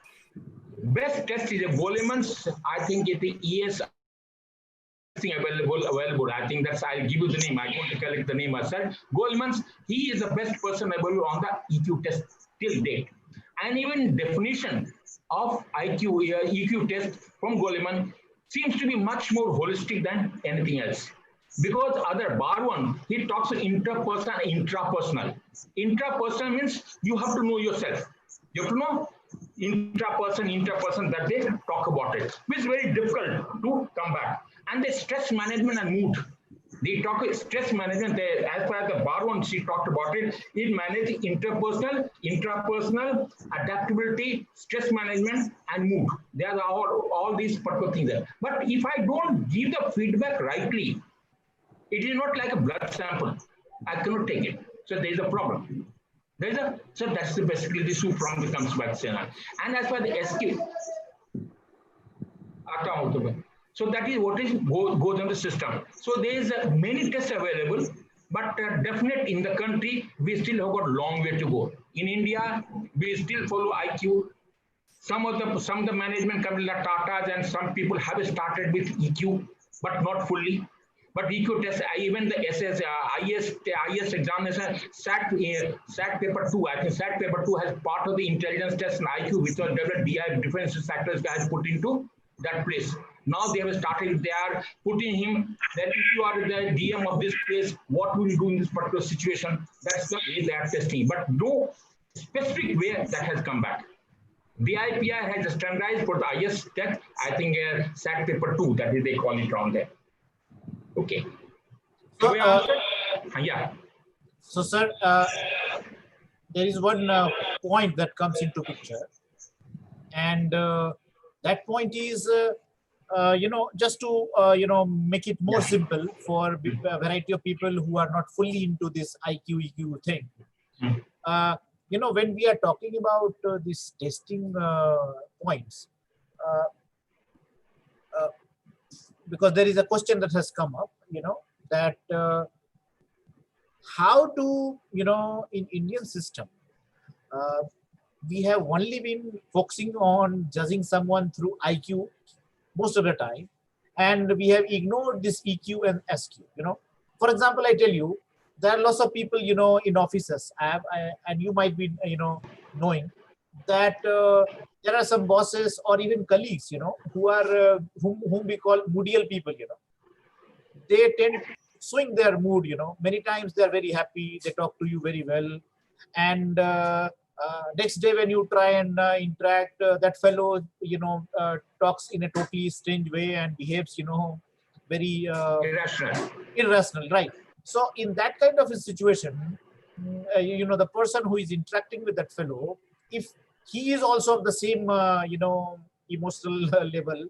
best test is a Goleman's. I think it is available. I think that's, I'll give you the name. I don't collect the name myself. Goleman's, he is the best person available on the EQ test till date. And even definition of EQ test from Goleman seems to be much more holistic than anything else. Because other bar one, he talks interpersonal and intrapersonal. Intrapersonal means you have to know yourself. You have to know interperson that they talk about it, which is very difficult to come back. And the stress management and mood. They talk stress management, as far as the bar one, she talked about it, it manages interpersonal, intrapersonal, adaptability, stress management, and mood. There are all these particular things there. But if I don't give the feedback rightly, it is not like a blood sample. I cannot take it. So there is a problem. So that's basically the issue from the comes back channel. And as far the SQ, so that is what is goes on the system. So there is many tests available, but definite in the country we still have got a long way to go. In India, we still follow IQ. Some of the management companies like Tata's and some people have started with EQ, but not fully. But EQ test, even the IS examination, SAT paper 2, I think SAT paper 2 has part of the intelligence test and IQ, which was developed BI different sectors has put into that place. Now they have started, they are putting him that if you are the DM of this place, what will you do in this particular situation? That's the way they are testing, but no specific way that has come back. The IPI has standardized for the IS test, I think SAT paper 2, that is they call it around there. Okay. So, yeah. So, sir, there is one point that comes into picture, and that point is just to make it more simple for a variety of people who are not fully into this IQ EQ thing. When we are talking about these testing points, because there is a question that has come up, that how to, in Indian system, we have only been focusing on judging someone through IQ most of the time, and we have ignored this EQ and SQ. For example, I tell you, there are lots of people, in offices, and you might be, knowing that there are some bosses or even colleagues, who are whom we call moodial people. They tend to swing their mood. Many times they are very happy, they talk to you very well, and next day when you try and interact, that fellow talks in a totally strange way and behaves very irrational, right? So in that kind of a situation, the person who is interacting with that fellow, if he is also of the same emotional level,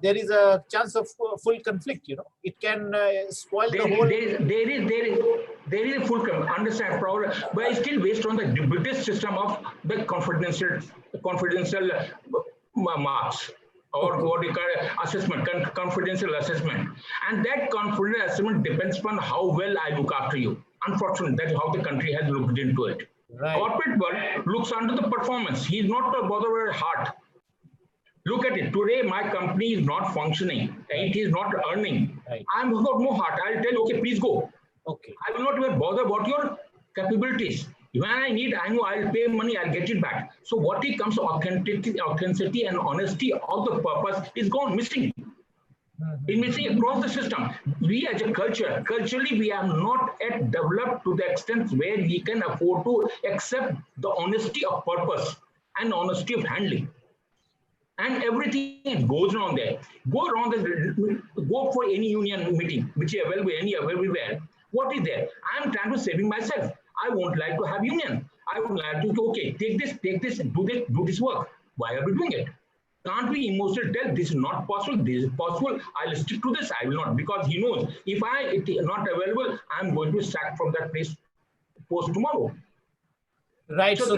there is a chance of full conflict. It can spoil the whole. There is a full understand problem, but it's still based on the British system of the confidential marks, or what you call assessment, confidential assessment, and that confidential assessment depends upon how well I look after you. Unfortunately, that's how the country has looked into it. Right. Corporate world looks under the performance. He's not bothered with heart. Look at it. Today, my company is not functioning. It is not earning. Right. I'm got no heart. I'll tell you, okay, please go. Okay. I will not even bother about your capabilities. When I need, I know I'll pay money, I'll get it back. So what it comes to authenticity and honesty of the purpose is gone missing. It's missing across the system. We as a culturally, we are not yet developed to the extent where we can afford to accept the honesty of purpose and honesty of handling. And everything goes on there. Go for any union meeting, which is available everywhere. What is there? I'm trying to saving myself. I won't like to have union. I would like to, okay, take this, do this work. Why are we doing it? Can't we emotionally tell this is not possible, this is possible, I'll stick to this, I will not, because he knows if it is not available, I'm going to sack from that place post tomorrow. Right. So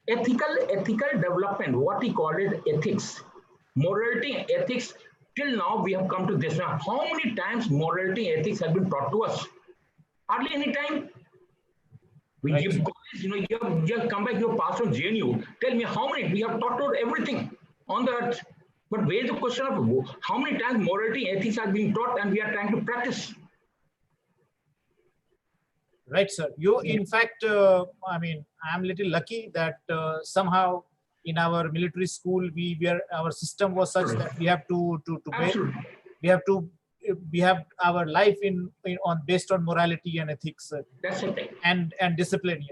ethical development, what he called it ethics, morality and ethics, till now we have come to this. Now, how many times morality and ethics have been taught to us? Hardly any time. We Right. give college, you have come back, you have passed from JNU. Tell me how many, we have taught out everything on the earth. But where is the question of how many times morality and ethics are being taught and we are trying to practice? Right, sir. In fact, I'm a little lucky that somehow in our military school, our system was such that we have we have our life based on morality and ethics That's it. and discipline,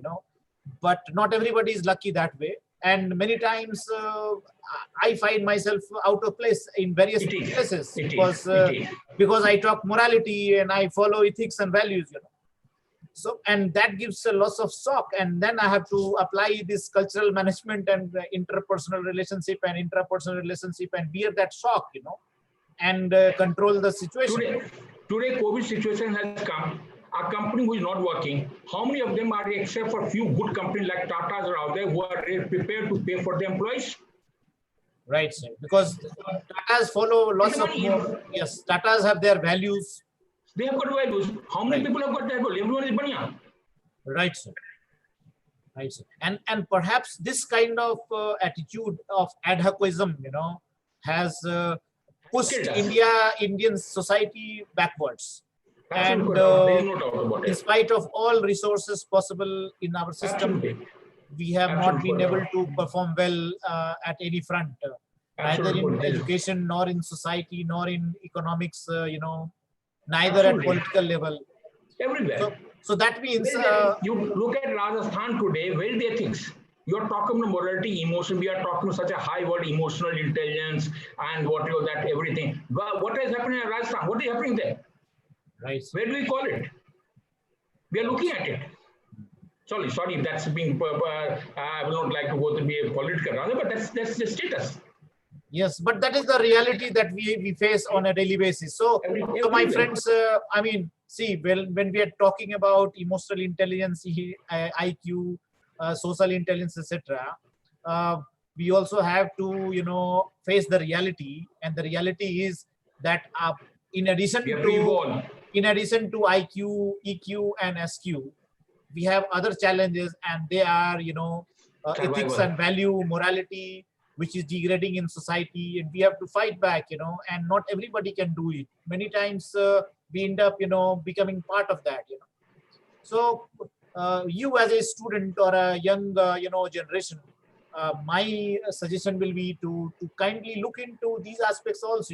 but not everybody is lucky that way. And many times I find myself out of place in various places because I talk morality and I follow ethics and values, So, and that gives a loss of shock. And then I have to apply this cultural management and interpersonal relationship and bear that shock, and control the situation. Today, COVID situation has come. A company who is not working, how many of them are, except for a few good companies like Tata's are out there, who are prepared to pay for the employees? Right, sir. Because Tatas follow lots of more. Yes, Tatas have their values. They have got values. How many Right. people have got that value? Everyone is banya. Right, sir. Right, sir. And perhaps this kind of attitude of ad hocism, has pushed Indian society backwards. And There is no doubt about in it. spite of all resources possible in our system, Absolutely. we have not been Absolutely. able to perform well at any front, neither in Absolutely. education, nor in society, nor in economics, neither at Absolutely. political level. Everywhere. So that means, You look at Rajasthan today, where is the ethics? You're talking about morality, emotion. We are talking such a high word, emotional intelligence, and whatever that everything. But what is happening in Rajasthan? What is happening there? right, Where do we call it? We are looking at it. Sorry, that's being. I will not like to go to be a political rather, but that's the status. Yes, but that is the reality that we face on a daily basis. So, so my Everywhere. friends, I mean, see, well, when we are talking about emotional intelligence, IQ, social intelligence, etc., uh, we also have to, face the reality, and the reality is that in addition We have to to evolve. IQ, EQ, and SQ, we have other challenges, and they are, ethics Survival. and value, morality, which is degrading in society, and we have to fight back, and not everybody can do it. Many times we end up, becoming part of that, So you as a student or a young, generation, my suggestion will be to kindly look into these aspects also,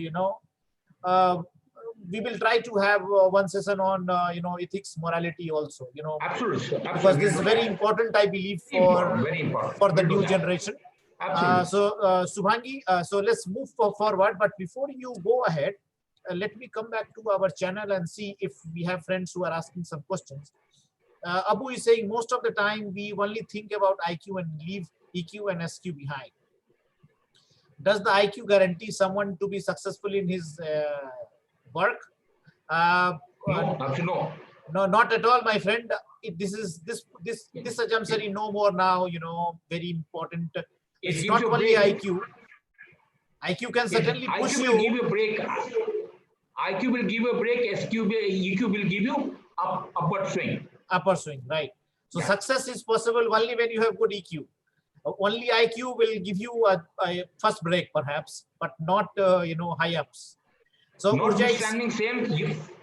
uh, we will try to have one session on ethics, morality also, Absolutely, sir. because Absolutely. this is very important, I believe, Important, very important. for the We'll do new that. generation. Absolutely. Subhangi, so let's move forward. But before you go ahead, let me come back to our channel and see if we have friends who are asking some questions. Abu is saying most of the time we only think about IQ and leave EQ and SQ behind. Does the IQ guarantee someone to be successful in his work? Uh, No, uh, absolutely no. no, not at all, my friend. This assumption is no more now. Very important. It It's gives not you a only break. IQ. IQ can certainly push IQ will give you you a break. IQ will give you a break. EQ will give you upward swing. upper swing, right? So Yeah. success is possible only when you have good EQ. Only IQ will give you a first break, perhaps, but not high ups. So Urja is Notwithstanding same,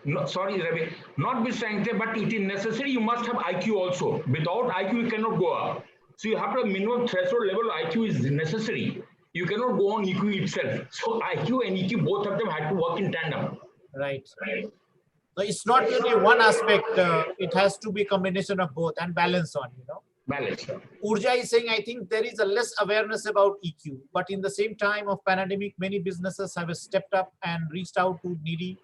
no, sorry, Ravi, notwithstanding same, but it is necessary. You must have IQ also. Without IQ, you cannot go up. So you have to minimum threshold level IQ is necessary. You cannot go on EQ itself. So IQ and EQ, both of them had to work in tandem. right. So it's not only one aspect. It has to be a combination of both and balance on. Balance. Urja is saying, I think there is a less awareness about EQ, but in the same time of pandemic, many businesses have stepped up and reached out to needy.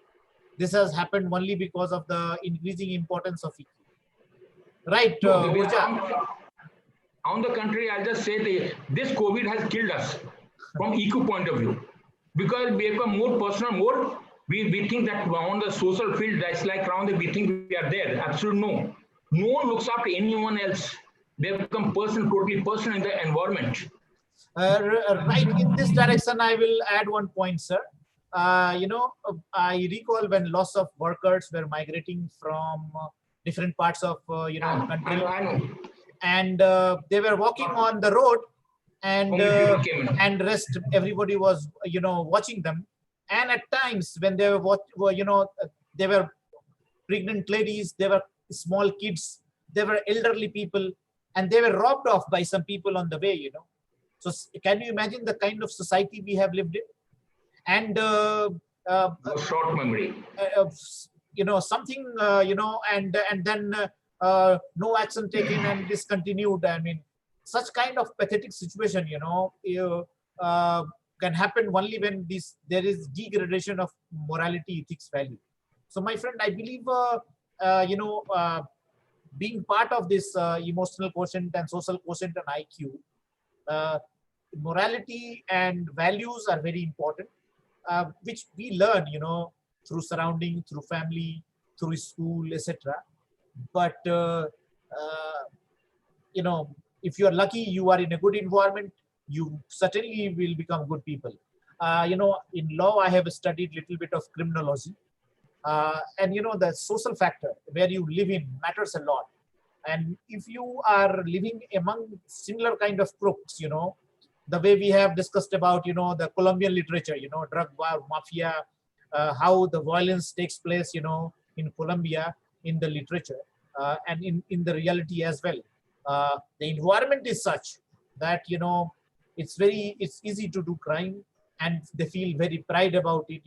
This has happened only because of the increasing importance of EQ. Right, No, Urja? on the contrary, I'll just say this COVID has killed us from EQ point of view. Because we become more personal, we think that on the social field, that's like around we think we are there. Absolutely no. No one looks after anyone else. They become totally personal in the environment. Right, in this direction, I will add one point, sir. I recall when lots of workers were migrating from different parts of, country, I know. and they were walking on the road, and Only people came in. and rest everybody was watching them, and at times when they they were pregnant ladies, they were small kids, they were elderly people, and they were robbed off by some people on the way. So can you imagine the kind of society we have lived in? And Short memory. something and then no action taken and discontinued. I mean, such kind of pathetic situation can happen only when there is degradation of morality, ethics, value. So my friend, I believe being part of this emotional quotient and social quotient and IQ, morality and values are very important, which we learn, through surrounding, through family, through school, etc. But if you are lucky, you are in a good environment, you certainly will become good people. In law, I have studied little bit of criminology, and the social factor where you live in matters a lot. And if you are living among similar kind of crooks, the way we have discussed about, the Colombian literature, drug war, mafia, how the violence takes place, in Colombia, in the literature, and in the reality as well. The environment is such that, it's easy to do crime, and they feel very pride about it,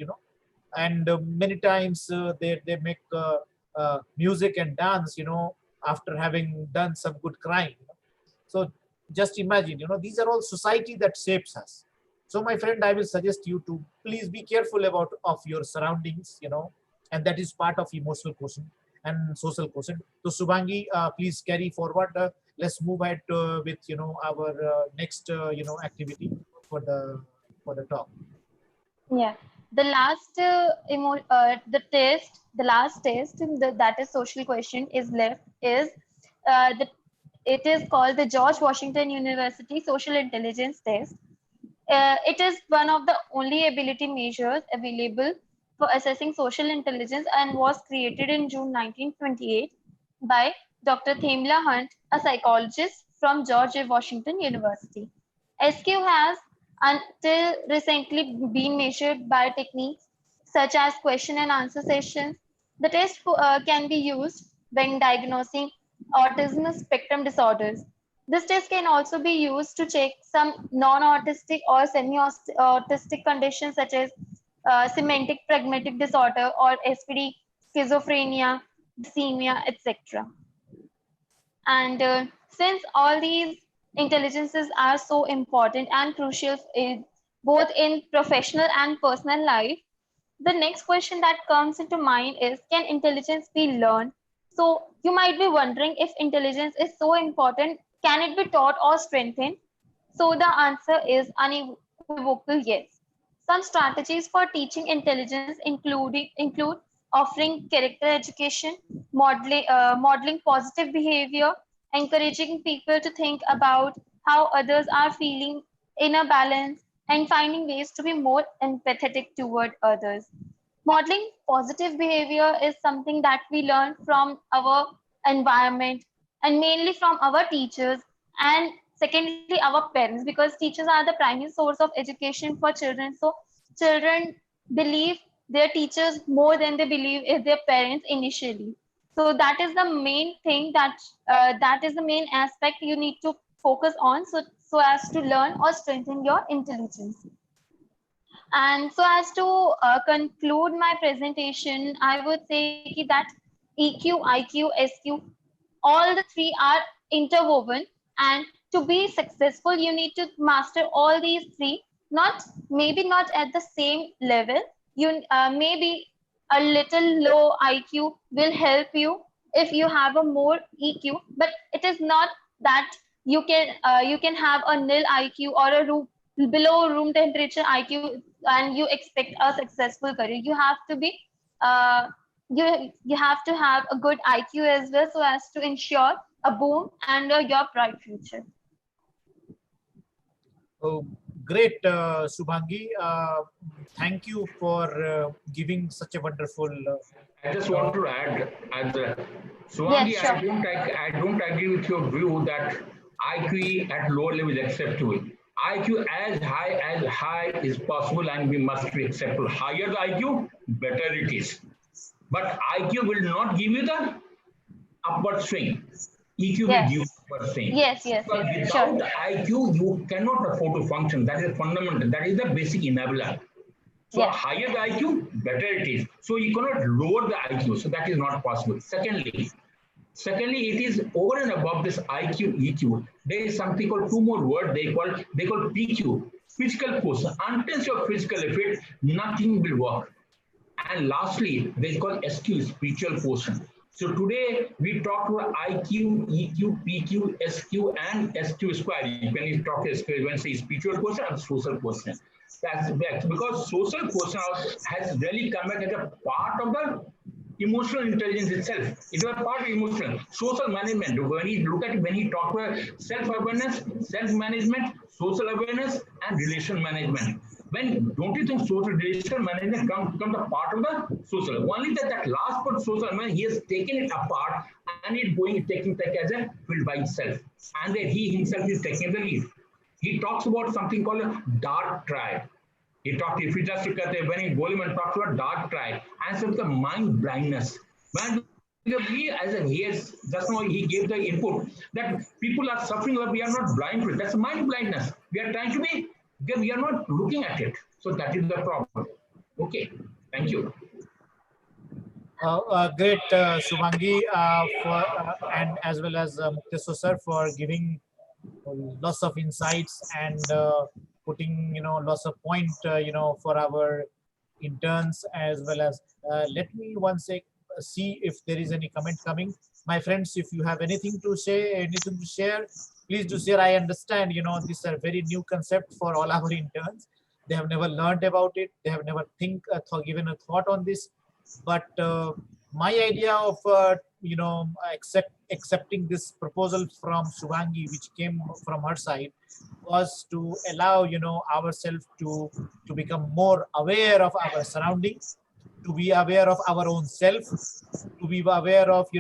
and many times they make music and dance, after having done some good crime. So just imagine, these are all society that shapes us. So my friend, I will suggest you to please be careful of your surroundings, and that is part of emotional quotient and social quotient. So Subhangi, please carry forward. Let's move ahead with our next activity for the for the talk. Yeah, the last the last test, that is social question is left is it is called the George Washington University Social Intelligence Test. It is one of the only ability measures available for assessing social intelligence and was created in June 1928 by Dr. Thamla Hunt, a psychologist from George Washington University. SQ has until recently been measured by techniques such as question and answer sessions. The test can be used when diagnosing autism spectrum disorders. This test can also be used to check some non-autistic or semi-autistic conditions such as semantic pragmatic disorder or SPD, schizophrenia, dysemia, etc. And since all these intelligences are so important and crucial both in professional and personal life, the next question that comes into mind is, can intelligence be learned? So you might be wondering, if intelligence is so important, can it be taught or strengthened? So the answer is unequivocal yes. Some strategies for teaching intelligence include offering character education, modeling positive behavior, encouraging people to think about how others are feeling in a balance, and finding ways to be more empathetic toward others. Modeling positive behavior is something that we learn from our environment and mainly from our teachers, and secondly our parents, because teachers are the primary source of education for children. So children believe their teachers more than they believe in their parents initially. So that is the main thing that is the main aspect you need to focus on, so as to learn or strengthen your intelligence. And so as to conclude my presentation, I would say that EQ, IQ, SQ, all the three are interwoven. And to be successful, you need to master all these three, maybe not at the same level. You maybe a little low IQ will help you if you have a more EQ, but it is not that you can have a nil IQ or a below room temperature IQ and you expect a successful career. You have to be uh, you have to have a good IQ as well, so as to ensure a boom and your bright future. Oh, great, Subhangi. Thank you for giving such a wonderful. I just want to add, as Suwangi, Yes, sure. I don't agree with your view that IQ at lower level is acceptable. IQ as high is possible and we must be acceptable. Higher the IQ, better it is. But IQ will not give you the upward swing. EQ will Yes. give you upward swing. Yes, But sure. without IQ, you cannot afford to function. That is fundamental. That is the basic enabler. So Yes. higher the IQ, better it is. So you cannot lower the IQ. So that is not possible. Secondly, it is over and above this IQ, EQ. There is something called two more words they call PQ, physical quotient. Until your physical fit, nothing will work. And lastly, they call SQ, spiritual quotient. So today we talk about IQ, EQ, PQ, SQ, and SQ square. When you talk SQ, when you say spiritual quotient and social quotient. That's because social quotient has really come back as a part of the emotional intelligence itself. It was part of emotional. Social management, when you talk about self-awareness, self-management, social awareness, and relation management. Don't you think social relation management becomes a part of the social? Only that last part, social management, he has taken it apart and taking it as a field by itself. And then he himself is taking the lead. He talks about something called a dark triad. If you just look at when Goleman talks about dark triad, and so the mind blindness. When he has just now he gave the input that people are suffering, but we are not blind to it. That's mind blindness. We are trying to be, we are not looking at it. So that is the problem. Okay, thank you. Great, Subhangi, and as well as Mukteso sir for giving lots of insights and putting lots of point for our interns, as well as let me once see if there is any comment coming. My friends, if you have anything to say, anything to share, please do share. I understand these are very new concept for all our interns. They have never learned about it. They have never given a thought on this. But my idea of accepting this proposal from Shubhangi, which came from her side, was to allow ourselves to become more aware of our surroundings, to be aware of our own self, to be aware of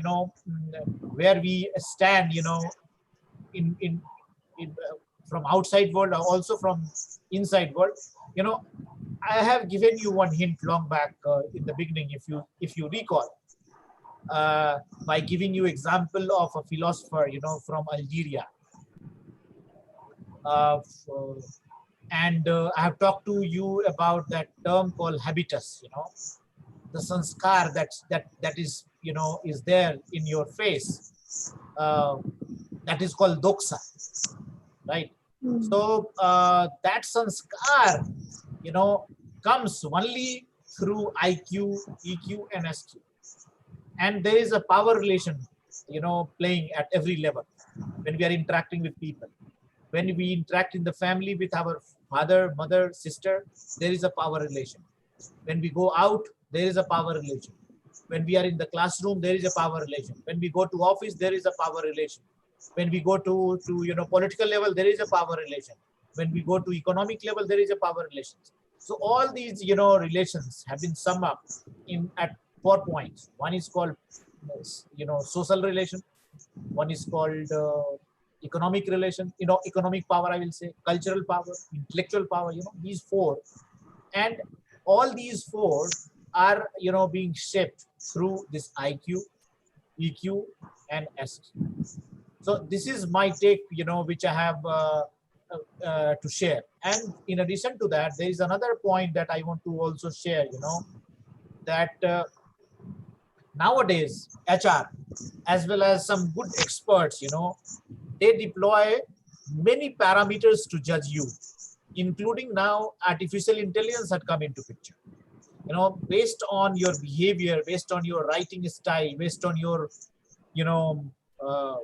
where we stand, in from outside world, or also from inside world. I have given you one hint long back in the beginning, if you recall, by giving you example of a philosopher, from Algeria. And I have talked to you about that term called habitus, the sanskar that is, is there in your face. That is called doxa, right? So that sanskar, comes only through IQ, EQ, and SQ. And there is a power relation, playing at every level when we are interacting with people. When we interact in the family with our father, mother, sister, there is a power relation. When we go out, there is a power relation. When we are in the classroom, there is a power relation. When we go to office, there is a power relation. When we go to political level, there is a power relation. When we go to economic level, there is a power relation. So all these relations have been summed up at 4 points. One is called social relation. One is called economic relation, economic power, I will say, cultural power, intellectual power, these 4. And all these 4 are being shaped through this IQ, EQ, and SQ. So this is my take, which I have to share. And in addition to that, there is another point that I want to also share, that nowadays HR, as well as some good experts, they deploy many parameters to judge you, including now artificial intelligence had come into picture. Based on your behavior, based on your writing style, based on your,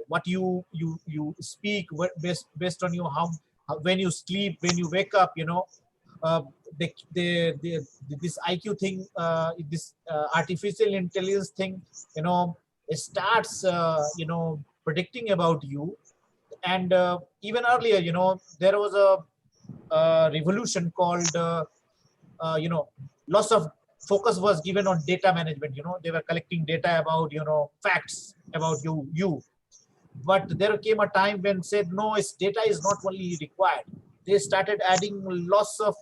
what you speak, based on how when you sleep, when you wake up, this IQ thing, this artificial intelligence thing, it starts, predicting about you. And even earlier, there was a revolution called, lots of focus was given on data management. They were collecting data about, facts about you. But there came a time when said, no, its data is not only required. They started adding lots of,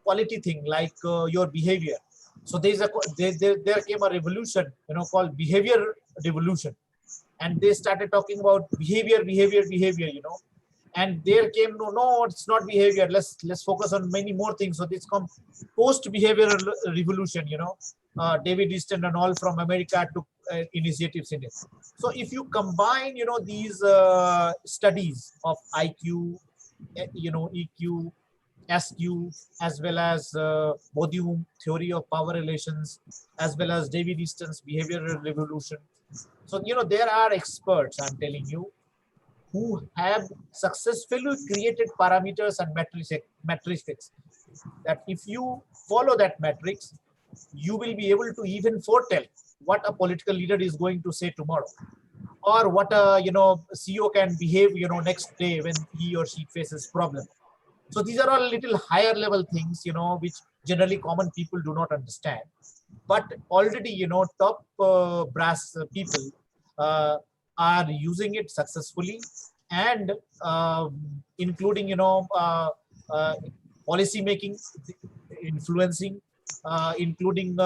quality thing like your behavior. So there came a revolution, called behavior revolution. And they started talking about behavior. And there came, no, it's not behavior. Let's focus on many more things. So this comes post-behavioral revolution, David Easton and all from America took initiatives in it. So if you combine, these studies of IQ, EQ, SQ, as well as Bodium theory of power relations, as well as David Easton's behavioral revolution. So, there are experts, I'm telling you, who have successfully created parameters and matrices that if you follow that matrix, you will be able to even foretell what a political leader is going to say tomorrow, or what a CEO can behave next day when he or she faces problem. So these are all little higher level things which generally common people do not understand, but already top brass people are using it successfully, and including policy making, influencing, including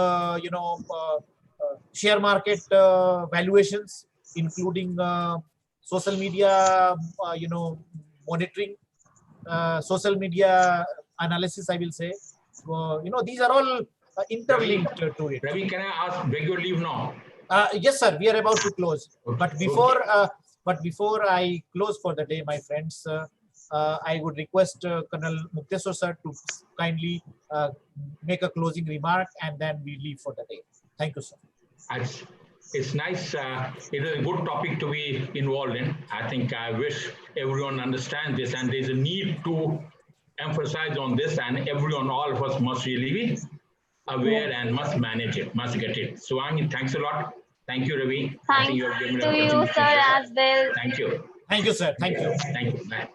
share market valuations, including social media monitoring, social media analysis, I will say. These are all interlinked to it. Ravi, can I beg your leave now? Yes, sir. We are about to close. Okay. But before I close for the day, my friends, I would request Colonel Mukteswar sir to kindly make a closing remark, and then we leave for the day. Thank you, sir. It's nice. It is a good topic to be involved in. I think I wish everyone understands this, and there's a need to emphasize on this, and everyone, all of us must really be aware and must manage it, must get it. Suwangi, thanks a lot. Thank you, Ravi. I think Thanks you have given me to an you, opportunity to sir, share. as well. Thank you. Thank you, sir. Thank you. Thank you. Bye.